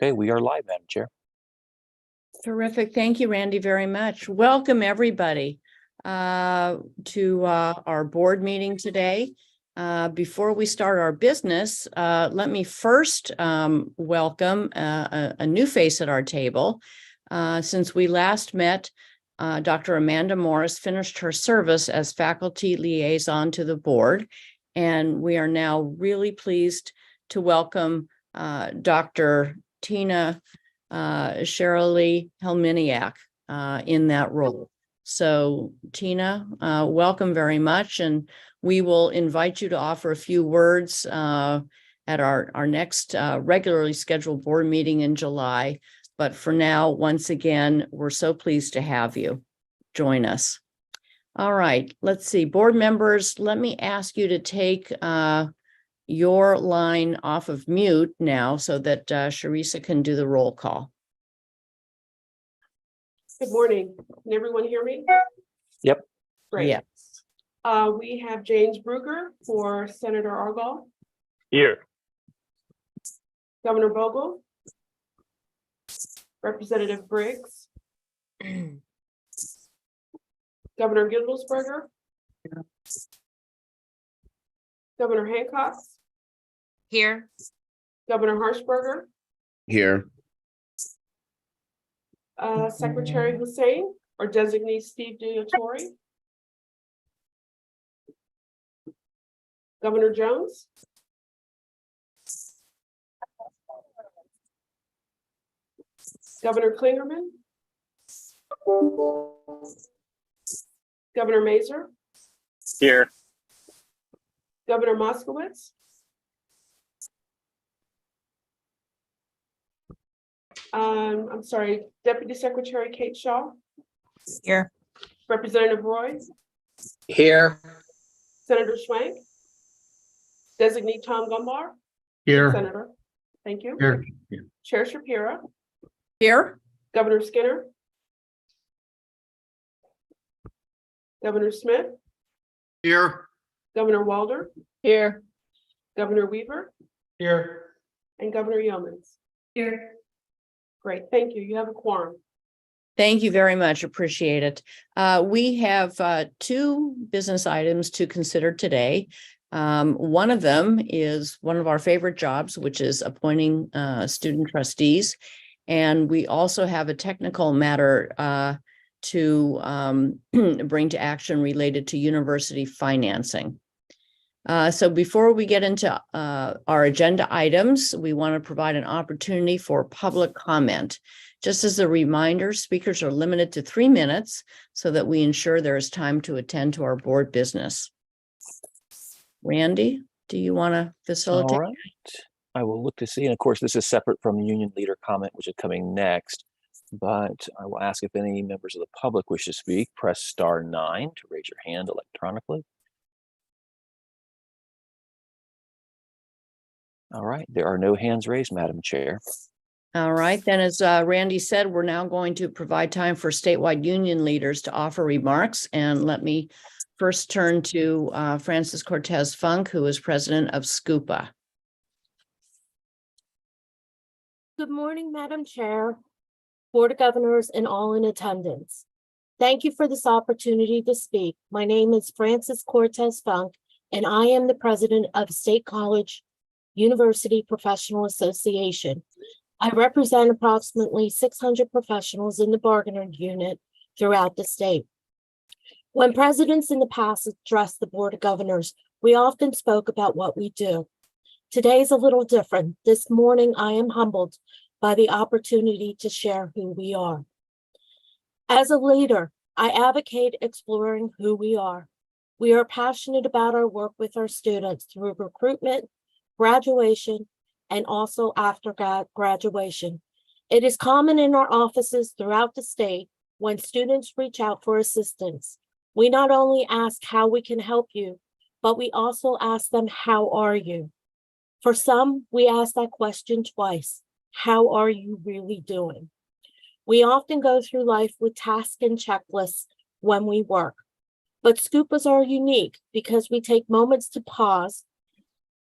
Okay, we are live, Madam Chair. Terrific. Thank you, Randy, very much. Welcome, everybody, to our board meeting today. Before we start our business, let me first welcome a new face at our table. Since we last met, Dr. Amanda Morris finished her service as faculty liaison to the board, and we are now really pleased to welcome Dr. Tina Shirley Helminiak in that role. So Tina, welcome very much. And we will invite you to offer a few words at our next regularly scheduled board meeting in July. But for now, once again, we're so pleased to have you join us. All right, let's see. Board members, let me ask you to take your line off of mute now so that Sharisa can do the roll call. Good morning. Can everyone hear me? Yep. Great. Yeah. We have James Bruger for Senator Argall, Here. Governor Vogel, Representative Briggs, Governor Gilbelsberger, Governor Hancock, Here. Governor Harshberger, Here. Secretary Hussein, or designee Steve Duatori, Governor Jones, Governor Klingerman, Governor Mazer, Here. Governor Moskowitz, I'm sorry, Deputy Secretary Kate Shaw, Here. Representative Roy, Here. Senator Schwank, designee Tom Gumbar, Here. Senator. Thank you. Here. Chair Shapiro, Here. Governor Skinner, Governor Smith, Here. Governor Walder, Here. Governor Weaver, Here. and Governor Yeomans. Here. Great, thank you. You have a quorum. Thank you very much. Appreciate it. We have two business items to consider today. One of them is one of our favorite jobs, which is appointing student trustees. And we also have a technical matter to bring to action related to university financing. So before we get into our agenda items, we want to provide an opportunity for public comment. Just as a reminder, speakers are limited to 3 minutes so that we ensure there is time to attend to our board business. Randy, do you want to facilitate? All right. I will look to see. And of course, this is separate from the union leader comment, which is coming next. But I will ask if any members of the public wish to speak. Press *9 to raise your hand electronically. All right. There are no hands raised, Madam Chair. All right, then as Randy said, we're now going to provide time for statewide union leaders to offer remarks. And let me first turn to Francis Cortez Funk, who is president of SCUPA. Good morning, Madam Chair, Board of Governors, and all in attendance. Thank you for this opportunity to speak. My name is Francis Cortez Funk, and I am the president of State College University Professional Association. I represent approximately 600 professionals in the bargaining unit throughout the state. When presidents in the past addressed the Board of Governors, we often spoke about what we do. Today is a little different. This morning, I am humbled by the opportunity to share who we are. As a leader, I advocate exploring who we are. We are passionate about our work with our students through recruitment, graduation, and also after graduation. It is common in our offices throughout the state when students reach out for assistance. We not only ask how we can help you, but we also ask them, how are you? For some, we ask that question twice. How are you really doing? We often go through life with tasks and checklists when we work, but SCUPAs are unique because we take moments to pause,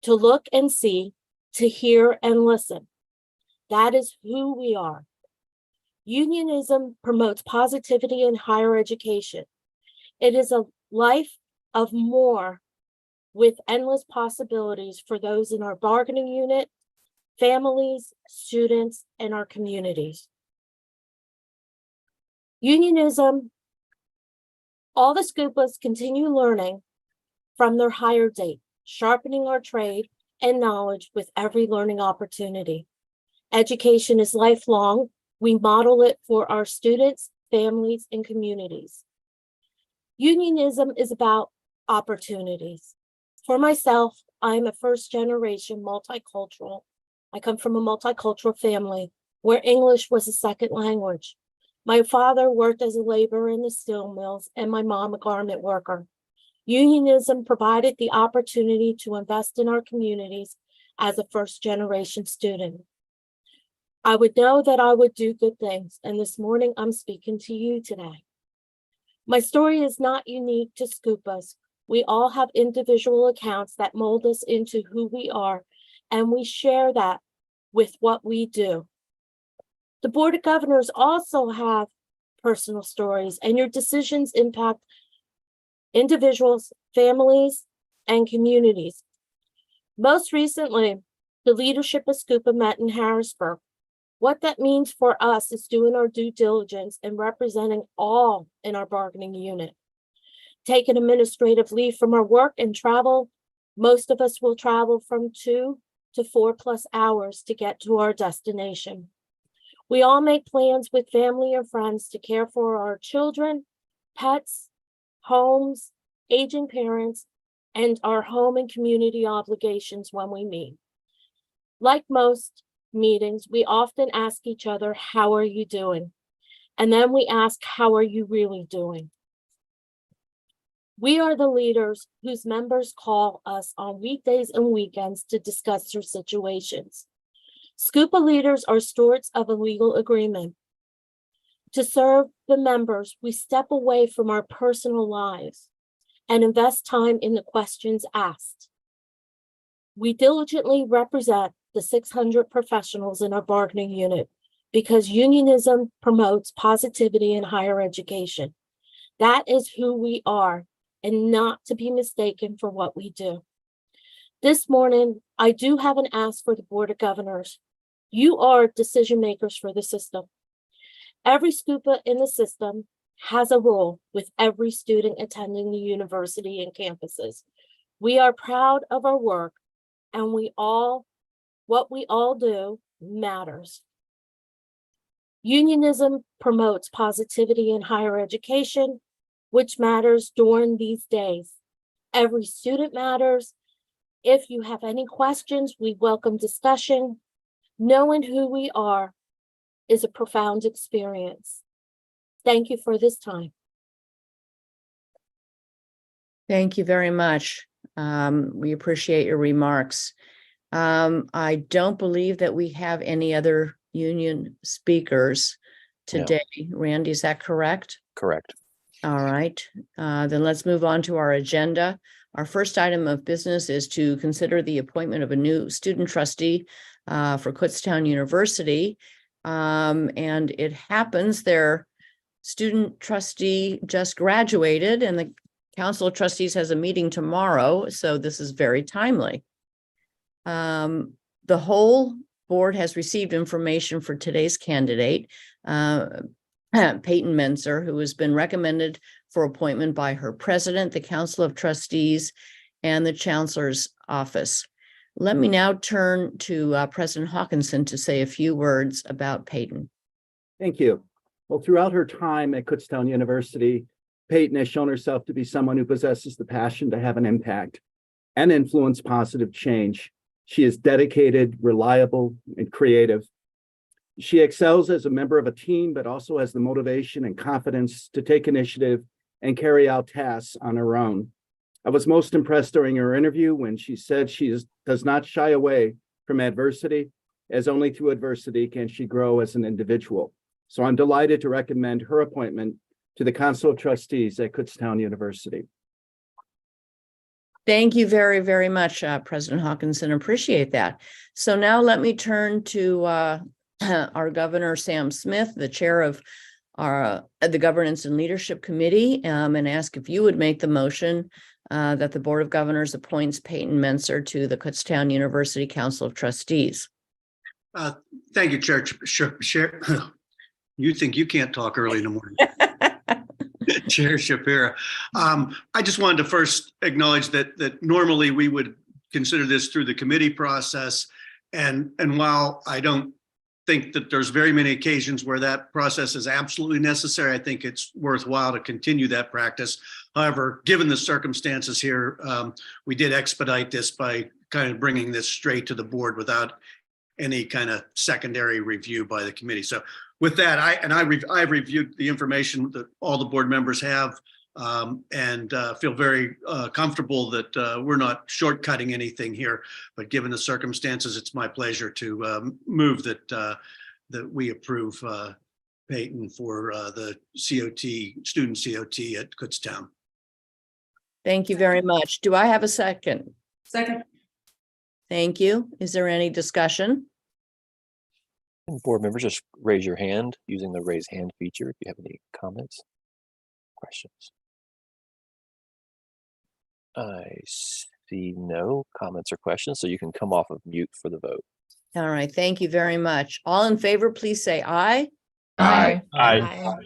to look and see, to hear and listen. That is who we are. Unionism promotes positivity in higher education. It is a life of more with endless possibilities for those in our bargaining unit, families, students, and our communities. Unionism, all the Scupas continue learning from their higher date, sharpening our trade and knowledge with every learning opportunity. Education is lifelong. We model it for our students, families, and communities. Unionism is about opportunities. For myself, I'm a first-generation multicultural. I come from a multicultural family where English was a second language. My father worked as a laborer in the steel mills and my mom a garment worker. Unionism provided the opportunity to invest in our communities as a first-generation student. I would know that I would do good things, and this morning I'm speaking to you today. My story is not unique to Scupas. We all have individual accounts that mold us into who we are, and we share that with what we do. The Board of Governors also have personal stories, and your decisions impact individuals, families, and communities. Most recently, the leadership of Scupa met in Harrisburg. What that means for us is doing our due diligence and representing all in our bargaining unit. Taking administrative leave from our work and travel, most of us will travel from 2 to 4+ hours to get to our destination. We all make plans with family or friends to care for our children, pets, homes, aging parents, and our home and community obligations when we meet. Like most meetings, we often ask each other, how are you doing? And then we ask, how are you really doing? We are the leaders whose members call us on weekdays and weekends to discuss their situations. Scupa leaders are stewards of a legal agreement. To serve the members, we step away from our personal lives and invest time in the questions asked. We diligently represent the 600 professionals in our bargaining unit because unionism promotes positivity in higher education. That is who we are, and not to be mistaken for what we do. This morning, I do have an ask for the Board of Governors. You are decision makers for the system. Every Scupa in the system has a role with every student attending the university and campuses. We are proud of our work, and what we all do matters. Unionism promotes positivity in higher education, which matters during these days. Every student matters. If you have any questions, we welcome discussion. Knowing who we are is a profound experience. Thank you for this time. Thank you very much. We appreciate your remarks. I don't believe that we have any other union speakers today. Randy, is that correct? Correct. All right, then let's move on to our agenda. Our first item of business is to consider the appointment of a new student trustee for Kutztown University. And it happens their student trustee just graduated and the Council of Trustees has a meeting tomorrow, so this is very timely. The whole board has received information for today's candidate, Peyton Menzer, who has been recommended for appointment by her president, the Council of Trustees, and the Chancellor's office. Let me now turn to President Hawkinson to say a few words about Peyton. Thank you. Well, throughout her time at Kutztown University, Peyton has shown herself to be someone who possesses the passion to have an impact and influence positive change. She is dedicated, reliable, and creative. She excels as a member of a team, but also has the motivation and confidence to take initiative and carry out tasks on her own. I was most impressed during her interview when she said she does not shy away from adversity, as only through adversity can she grow as an individual. So I'm delighted to recommend her appointment to the Council of Trustees at Kutztown University. Thank you very, very much, President Hawkinson. Appreciate that. So now let me turn to our Governor, Sam Smith, the chair of the Governance and Leadership Committee, and ask if you would make the motion that the Board of Governors appoints Peyton Menser to the Kutztown University Council of Trustees. Thank you, Chair. You think you can't talk early in the morning. Chair Shapira. I just wanted to first acknowledge that normally we would consider this through the committee process. And while I don't think that there's very many occasions where that process is absolutely necessary, I think it's worthwhile to continue that practice. However, given the circumstances here, we did expedite this by kind of bringing this straight to the board without any kind of secondary review by the committee. So with that, I've reviewed the information that all the board members have, and feel very comfortable that we're not shortcutting anything here. But given the circumstances, it's my pleasure to move that we approve Peyton for the student COT at Kutztown. Thank you very much. Do I have a second? Second. Thank you. Is there any discussion? And board members, just raise your hand using the raise hand feature if you have any comments, questions. I see no comments or questions, so you can come off of mute for the vote. All right, thank you very much. All in favor, please say aye. Aye. Aye.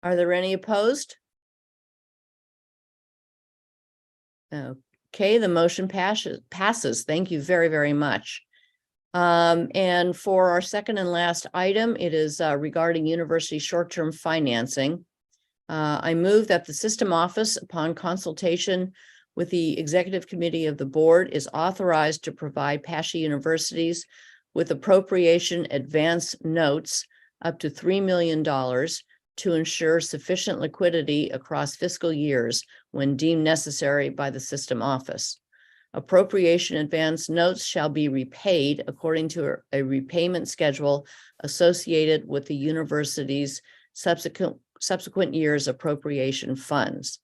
Are there any opposed? Okay, the motion passes. Thank you very, very much. And for our second and last item, it is regarding university short-term financing. I move that the system office, upon consultation with the executive committee of the board, is authorized to provide PASHA universities with appropriation advance notes up to $3 million to ensure sufficient liquidity across fiscal years when deemed necessary by the system office. Appropriation advance notes shall be repaid according to a repayment schedule associated with the university's subsequent years' appropriation funds.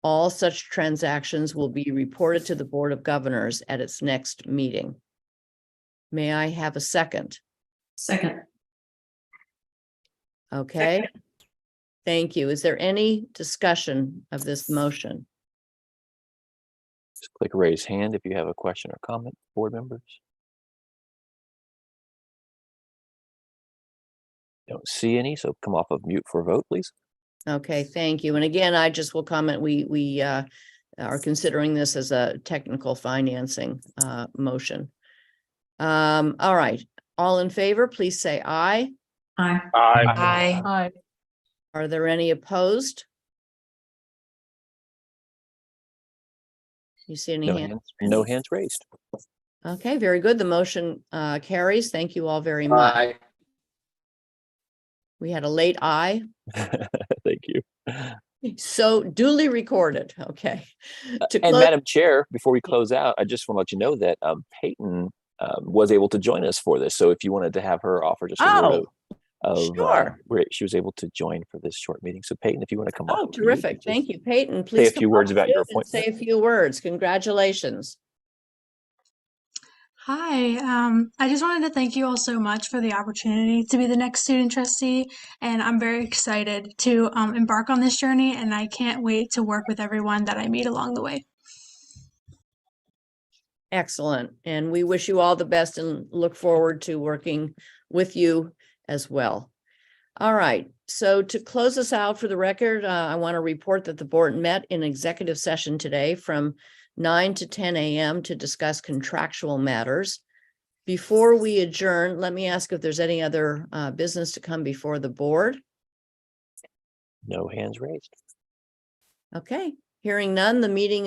All such transactions will be reported to the Board of Governors at its next meeting. May I have a second? Second. Okay. Thank you. Is there any discussion of this motion? Just click raise hand if you have a question or comment, board members. Don't see any, so come off of mute for a vote, please. Okay, thank you. And again, I just will comment, we are considering this as a technical financing motion. All right, all in favor, please say aye. Aye. Aye. Aye. Are there any opposed? You see any No hands? hands, no hands raised. Okay, very good. The motion carries. Thank you all very much. Aye. We had a late aye, Thank you. so duly recorded. Okay. To And close- Madam Chair, before we close out, I just want to let you know that Peyton was able to join us for this. So if you wanted to have her offer just a word of sure. where she was able to join for this short meeting. So Peyton, if you want to come off. Oh, of mute, terrific. just Thank you, Peyton. Say a Please few come words up about your and appointment. say a few words. Congratulations. Hi, I just wanted to thank you all so much for the opportunity to be the next student trustee, and I'm very excited to embark on this journey, and I can't wait to work with everyone that I meet along the way. Excellent. And we wish you all the best and look forward to working with you as well. All right. So to close us out for the record, I want to report that the board met in executive session today from 9 to 10 a.m. to discuss contractual matters. Before we adjourn, let me ask if there's any other business to come before the board. No hands raised. Okay. Hearing none, the meeting